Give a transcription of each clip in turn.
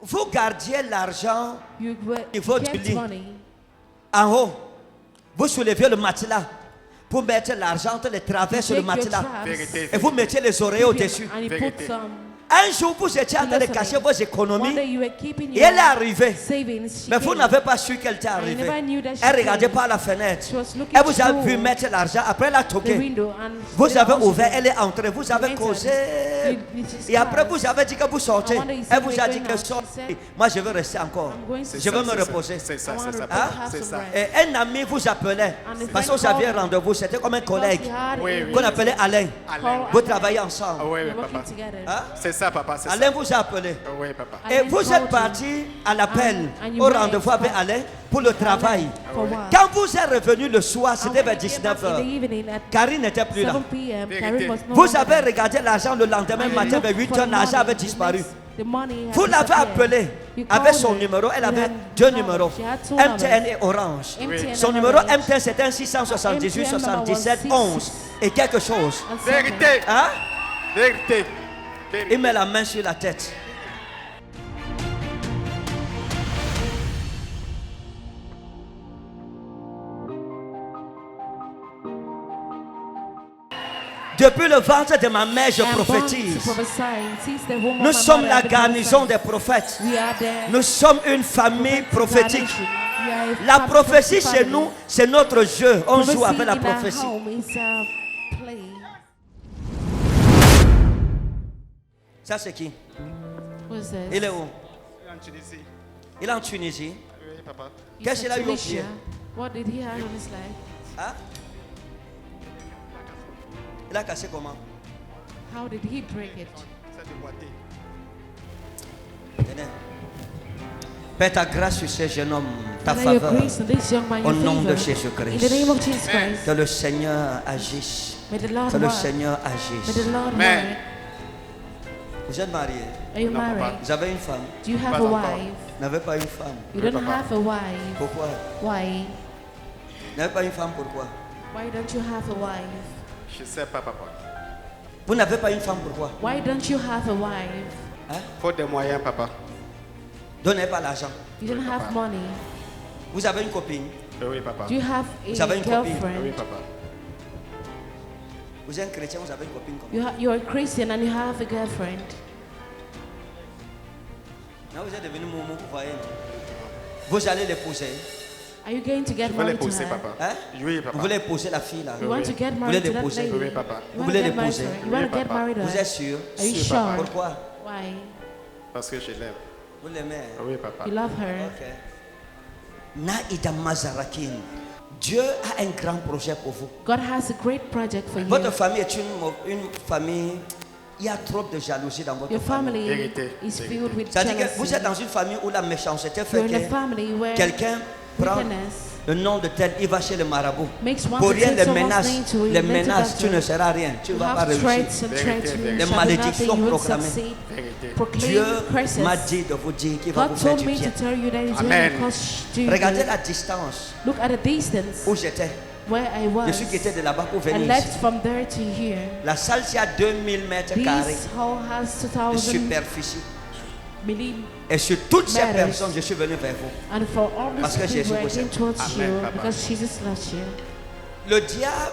vous gardiez l'argent You au niveau du kept lit. money. En haut, vous soulevez le matelas pour mettre l'argent entre les travers sur le Take your matelas. traps, Vérité. Et vous mettiez les oreilles au-dessus. and you Vérité. put some. Un jour, vous étiez en train de cacher vos One day économies. you were keeping Et your elle est arrivée. savings. She Mais vous came. n'avez pas su qu'elle était I arrivée. never knew that she Elle regardait came. par la fenêtre. She was looking Elle vous a through vu mettre l'argent. Après, elle a the toqué. window and Vous they avez also ouvert, did. elle est entrée. Vous avez You causé. entered. You Et après, discussed. vous avez dit que vous sortez. I wonder you Elle said vous we're a dit going que out. She sortez. said, Moi, je veux rester encore. I'm going to Je veux me C'est reposer. C'est ça, I want c'est to ça. have C'est some ça. rest. Et un ami vous appelait. And a Parce que friend vous aviez called me. rendez-vous. C'était comme un collègue Because he had Oui, a oui. qu'on appelait Alain. Alain. Vous travaillez ensemble. Ah oui, We're papa. working together. Hein? C'est ça, papa, c'est ça. Alain vous a appelé. Ah oui, papa. Et Alain vous called êtes you. parti à l'appel, And you au went rendez-vous avec for- Alain pour le travail. For what? Quand vous êtes revenu le soir, And c'était when vers he came 19 back in the h. evening at Karine n'était plus là. 7 p.m. Vérité. Karen was no Vous longer avez there. regardé l'argent le lendemain And you matin looked vers 8 for h, the l'argent avait money. disparu. The money had Vous l'avez disappeared. appelé You avec called son her. numéro. Elle You avait had deux no- numéros, she had two MTN numbers. et Orange. MTN Son and numéro Orange. MTN c'était un 678 MTN number was 77 11 et quelque chose. And something. Vérité. Hein? Vérité. Il met la main sur la tête. Depuis le ventre de ma mère, je I am born to prophétise. prophesy. Since the womb of Nous my sommes mother, la I've been garnison prophesied. des prophètes. We are the Nous sommes une famille prophétique. garnison. We are a La family prophétie family. chez nous, c'est notre jeu. On joue Prophecy avec la in our prophétie. home is a play. Ça, c'est qui? What's this? Il est où? En Tunisie. Il est en Tunisie. Oui, papa. He's Qu'est-ce qu'il a in eu au pied? Tunisia. What did he have on his leg? Hein? Il a cassé comment? How did he break it? C'est déboîté. Tenez. Père, ta grâce sur ces jeunes hommes, ta May your faveur. grace and this young man Au your nom de favor. In the Jésus-Christ. name of Jesus Christ. Que le Seigneur agisse. May the Lord Que le work. Seigneur May agisse. the Lord Amen. work. Vous êtes mariés. Are you Non, papa. married? Vous avez une femme. Do you have Pas a encore. wife? Vous n'avez pas une femme. You Oui, don't papa. have a wife. Pourquoi? Why? Vous n'avez pas une femme, pourquoi? Why don't you have a wife? Je sais pas, papa. Vous n'avez pas une femme, pourquoi? Why don't you have a wife? Hein? Faut des moyens, papa. Donnez pas l'argent. You don't have money. Vous avez une copine. Oui, papa. Do you have Vous avez a une copine? Oui, girlfriend? papa. Vous êtes un chrétien, vous avez une copine comme You're a Christian and you have a girlfriend. Non, vous êtes devenu moumou, vous voyez. Vous allez l'épouser. Are you going to get Je veux married to l'épouser, her? papa. Hein? Oui, Vous papa. voulez épouser la fille là. You want to get Vous married to that l'épouser? lady? Oui, papa. You Vous want voulez to get married to l'épouser? her? You Oui, want to get papa. married to Vous her? êtes sûr? Are you Sûr, sure? papa. Pourquoi? Why? Parce que je l'aime. Vous l'aimez? hein? Oui, papa. You love her. Ok. Naïda Mazarakin. Dieu a un grand projet pour vous. God has a great project for you. Votre famille est une famille. Il y a trop de jalousie dans votre Your famille. family Vérité, is vérité. filled with C'est-à-dire que vous êtes jealousy. dans une famille où la méchanceté fait You're in a que family where quelqu'un prend wickedness le nom de tel, il va chez le marabout. makes one Pour to rien, take les someone's menaces, name to les invent a menaces, tu battle. ne seras rien, tu ne You vas pas have réussir. threats and Vérité, threats. vérité. You Les shall do malédictions nothing, you won't proclamées. succeed. Vérité. Proclaim Dieu curses. m'a dit de vous dire qu'il va God vous faire told du me to bien. tell you that it's Amen. going to cause you Regardez good. la distance Look at the distance où j'étais. where I was. Je suis quitté de là-bas pour I venir left ici. from there to here. La salle, c'est à 2000 mètres carrés This hall has de 2,000 superficie. million. Et sur toutes ces Matters. personnes, je suis venu vers vous. And for all Parce these que Jésus people, I vous came aime. towards Amen, you Papa. because Jesus loves you. Le diable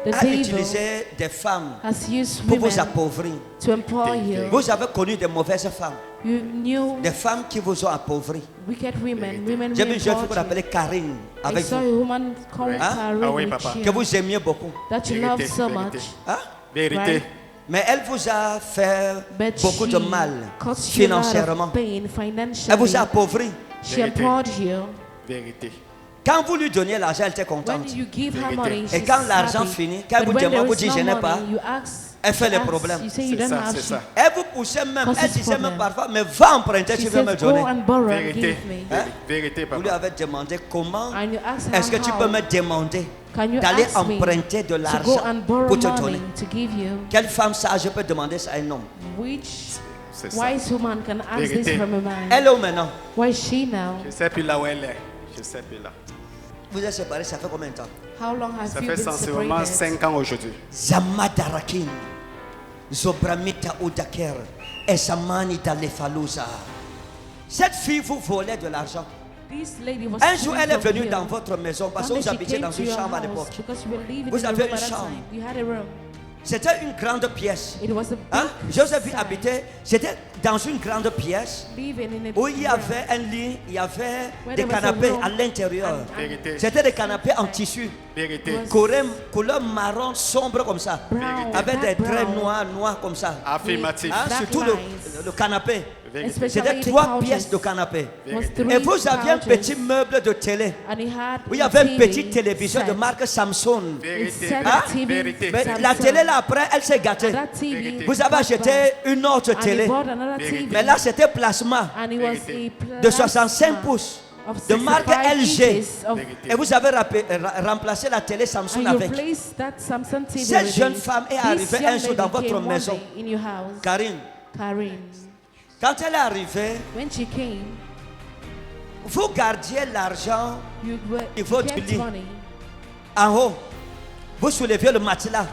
The a devil utilisé des femmes has used pour vous women appauvrir. to empower you. Vous avez connu des mauvaises femmes, You knew des femmes qui vous ont appauvri. wicked women, women J'ai who vu une jeune fille qu'on empowered you. appelait Karine I avec saw a vous, woman called Hein? Karen Ah oui, with papa. you que vous aimiez beaucoup. that you Vérité, love so vérité. much. Hein? Vérité. Right. Mais elle vous a fait But beaucoup de she mal caused you a lot financièrement. of pain Elle financially. vous a appauvri. She Vérité. empowered you. Vérité. Quand vous lui donniez l'argent, elle était When contente. you give her Vérité. money, Et she's quand l'argent happy. finit, quand elle But vous when demande, there vous is dites no je n'ai money, pas, you ask, elle fait les ask, problèmes. You say you C'est don't ça, have. c'est ça. Elle vous poussait même, Cause elle it's disait même problem. parfois, mais va emprunter, She tu veux me says, donner. go and borrow and Vérité. give me. Hein? Vérité, Vous lui papa. avez demandé comment And you ask her est-ce que tu how peux me demander can you d'aller ask me emprunter de to go l'argent and borrow pour te money donner. to give you. Quelle femme sage peut demander ça à un homme? Which C'est ça. wise woman can ask Vérité. this from a man? Elle est où maintenant? Where is she now? Je sais plus là où elle est. Je sais plus là. Vous êtes séparés, ça fait combien de temps? How long have Ça you fait been sensiblement separated? 5 ans aujourd'hui. Zamadarakin, Zobramita Udaker, Esamani Dalefaluza. Cette fille vous volait de l'argent. This lady was Un jour, stealing elle est from venue you. dans votre maison parce que One vous day she habitiez came dans to une your chambre à house l'époque. because you were living Vous in a avez room une at that chambre. time. You had a room. C'était une grande pièce. It was a big Hein? Joséphine size. habitait, c'était dans une grande pièce Living in a où il y room. avait un lit, il y avait Where des there was a canapés room à l'intérieur. and- Vérité. C'était des canapés en tissu, Vérité. couleur marron sombre comme ça, Brown, avec des dark traits brown. noirs comme ça. Affirmatif. Hein? Black Surtout lines. le canapé. Vérité. Especially C'était the 3 couches. pièces de canapé. Was Vérité. three Et vous aviez un couches. petit meuble de télé. And he had Où il y a avait une TV petite télévision de set. marque Samsung. Vérité. set Hein? TV Vérité. Mais Samsung. la télé là après, elle s'est gâtée. That TV Vérité. Vous avez acheté une autre and he télé. bought another Vérité. TV. Mais là, c'était plasma And it was Vérité. a de 65 plasma pouces of de marque 65 LG. inches of- Vérité. Et vous avez remplacé la télé Samsung And you avec. replaced that Samsung TV Cette with jeune it. femme est This arrivée young un jour lady dans votre came one maison. day in your house. Karine, Karine. quand elle est arrivée, When she came, vous gardiez l'argent you were Il faut kept du lit. money. en haut. Vous souleviez le matelas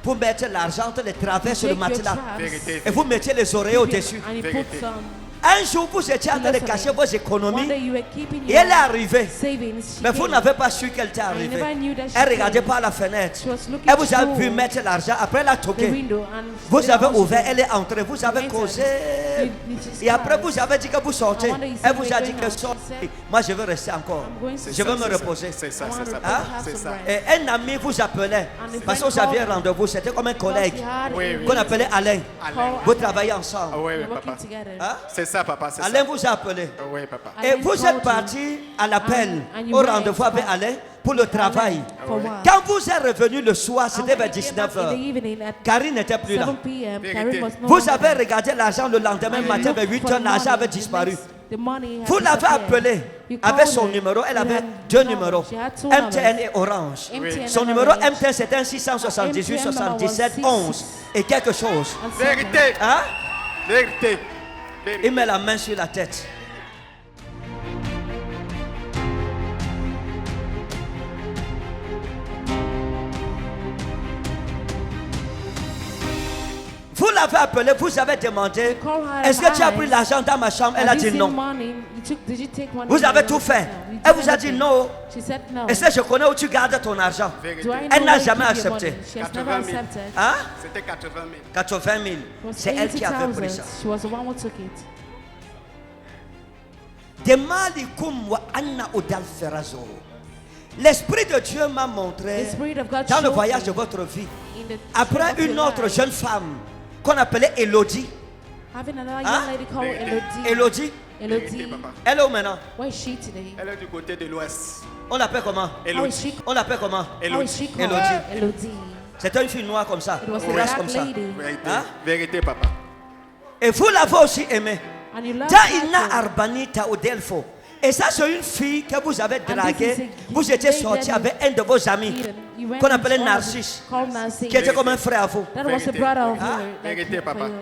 pour mettre l'argent entre les travers sur le Take your matelas. traps Vérité. Et vous mettiez les oreilles au-dessus. and you Vérité. put some. Un jour, vous étiez en train de cacher vos One day économies you were keeping et elle est your arrivée. savings. She Mais vous came. n'avez pas su qu'elle était I arrivée. never knew that she Elle regardait came. par la fenêtre. She was looking Elle vous a through vu mettre l'argent. Après, elle a the toqué. window and Vous she avez also ouvert, did. elle est entrée. Vous avez Entered. causé. You Et après, discussed. vous avez dit que vous sortez. I wonder you Elle said vous we're a dit going que out. She sortez. said, Moi, je veux rester encore. I'm going to Je veux me C'est ça, reposer. C'est ça, I want c'est to ça. have C'est some ça. rest. Et un ami vous appelait. And a Parce que friend vous aviez called un rendez-vous. C'était comme un collègue Because we had Oui, a oui. qu'on appelait Alain. Alain. Vous travaillez Ah ensemble. oui, We're oui, working papa. together. Hein? C'est ça, papa, c'est Alain ça. vous a appelé. Ah oui, papa. Et Alain vous called êtes you. parti à l'appel, And you au went rendez-vous avec for- Alain pour le travail. For oui. what? Quand vous êtes revenu le soir, And c'était when vers we came back 19h. in the evening at Karine n'était plus là. 7 p.m. Vérité. Karine was no Vous longer avez there. regardé l'argent le lendemain And you matin looked vers for 8h, the l'argent money. avait The disparu. next- the money had Vous l'avez disappeared. appelé You avec called son her. numéro. Elle You avait had deux numbers. numéros, She had two MTN numbers. et Orange. MTN Son and numéro Orange. MTN c'était un 678 MTN number was 77 11 et quelque chose. And something. Vérité. Hein? Vérité. Il Vérité. met la main sur la tête. Vous l'avez appelé, vous avez demandé, Call her est-ce que tu as eyes. pris l'argent dans ma chambre? Elle a Have you dit seen non. money? Did you take money Vous in avez your tout fait. account? You Elle did vous a dit everything. non. She said no. Est-ce que je connais où tu gardes ton argent? Do I Vérité. know Elle n'a where you jamais keep your accepté. money? She has 80 never 000. accepted. Hein? C'était 80 000. 80 000. It was C'est elle qui avait pris 80,000. ça. She was the one who took it. Demalikum wa anna odal ferazo. L'Esprit de Dieu m'a montré The Spirit of God dans le showed voyage me de votre vie. in the Après trip of une your autre life, jeune femme qu'on appelait Elodie. having another Hein? young lady called Vérité. Elodie. Elodie, Vérité, Elodie. papa. elle est où maintenant? Where is she today? Elle est du côté de l'Ouest. On l'appelle comment? How is Elodie. she? On l'appelle comment? How is Elodie. she called? Elodie. Elodie. C'était une fille noire comme ça, It was a grasse black comme ça. lady. Vérité. Hein? Vérité, papa. Et vous l'avez aussi aimée. And you love Daina her. Arbanita Odelfo. Et ça, c'est une fille que vous avez this is draguée. a Vous étiez lady sorti that avec un de vos amis Eden. You went qu'on with appelait one of them Narcisse, called Narcisse. qui était comme un frère à vous. That was a Vérité. brother of Hein? her. that Vérité, for papa. you.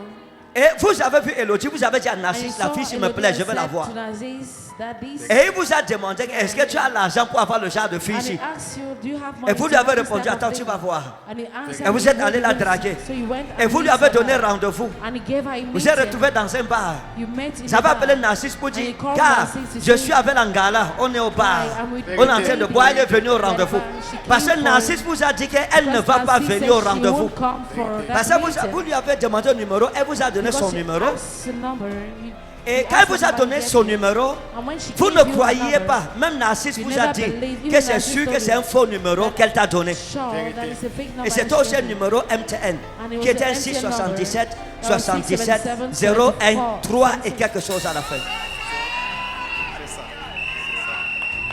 Et vous avez vu Elodie, vous avez dit à And you Narcisse, la saw fille, s'il me Elodie plaît, and je veux la said voir. to Narcisse that this- Et il vous a demandé, est-ce que tu as l'argent pour avoir le genre de fille And ici? he asked you, do you have Et money vous to lui avez have this répondu, type of attends, tu thing? vas voir. And he answered, Et vous "You êtes go allé la to this." draguer. So you went Et and vous lui met avez her donné down. rendez-vous. And he gave her a Vous êtes meeting. retrouvés dans un bar. You met in Vous a avez bar. appelé Narcisse pour And dire, he called car Narcisse to je say, suis avec l'Angala, on est au bar. I am with On est en train de baby. boire, elle est venue au rendez-vous. She came Parce que for- Narcisse vous a dit qu'elle ne Because va pas Narcisse venir said au she rendez-vous. won't come for that Parce que meeting. vous lui avez demandé un numéro, elle vous a donné Because son she numéro. asked the number, you- Et you quand elle asked vous a her donné to son get it. numéro, And when she vous gave ne you the croyez number, pas. Même Narcisse you vous a never dit believe. que Even c'est Narcisse sûr que told c'est un you faux numéro qu'elle t'a donné. Sure, that is a fake number Et c'était and aussi she un gave you. numéro MTN And it was qui était the un MTN 677 number. 77 677 01 3 et quelque chose à la fin. C'est ça.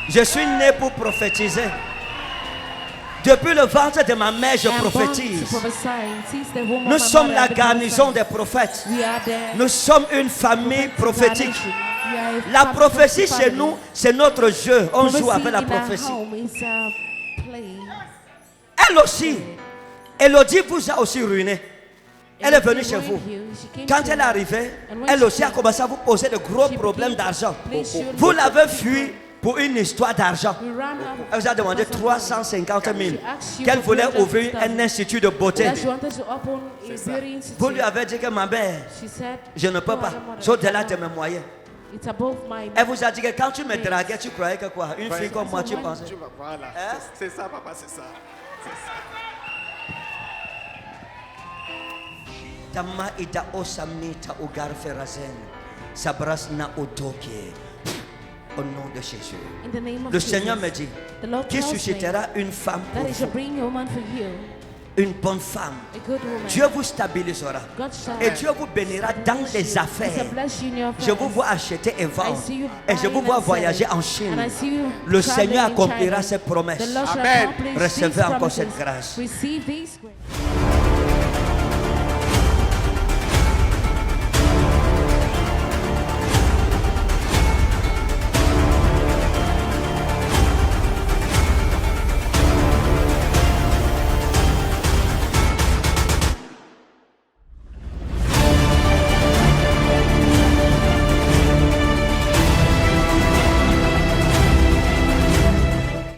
Je suis né pour prophétiser. Depuis le ventre de ma mère, je I am born to prophétise. prophesy. Since the womb of Nous my sommes mother, la I've been garnison des prophesying. prophètes. We are the Nous sommes une famille prophétique. generation. We are a La family prophétie family. chez nous, c'est notre jeu. On joue Prophecy avec la in our prophétie. home is a play. Elle aussi, Elodie vous a aussi ruiné. Elle est venue chez vous. Quand elle est arrivée, elle aussi a commencé à vous poser de gros problèmes d'argent. Vous l'avez fui pour une histoire d'argent. Elle vous a demandé 350 000 qu'elle voulait ouvrir un institut de beauté. Vous lui avez dit que ma mère, je ne peux pas, c'est au-delà de mes moyens. It's above my. Elle vous a dit que quand tu me draguais, tu croyais que quoi? Une fille comme moi, tu pensais. Tu vas, voilà. Hein? C'est ça, papa, c'est ça. C'est ça. Tama ida osamni ta ugar ferazen. Sabras na odoke. Au nom de Jésus. In the name of Le Jesus, Seigneur me dit the Lord qu'il tells me suscitera une femme pour that He shall vous. bring a woman for you, Une bonne femme. a good woman. Dieu vous stabilisera. God shall Et Dieu vous bénira dans bless les you. He shall affaires. bless you in your Je vous affairs. vois acheter et I vendre. see you Et je vous buying vois and voyager selling. en Chine. And I see you Le traveling Seigneur in accomplira China. ses promesses. The Lord shall Amen. accomplish Recevez these encore promises. cette grâce. Receive these grace.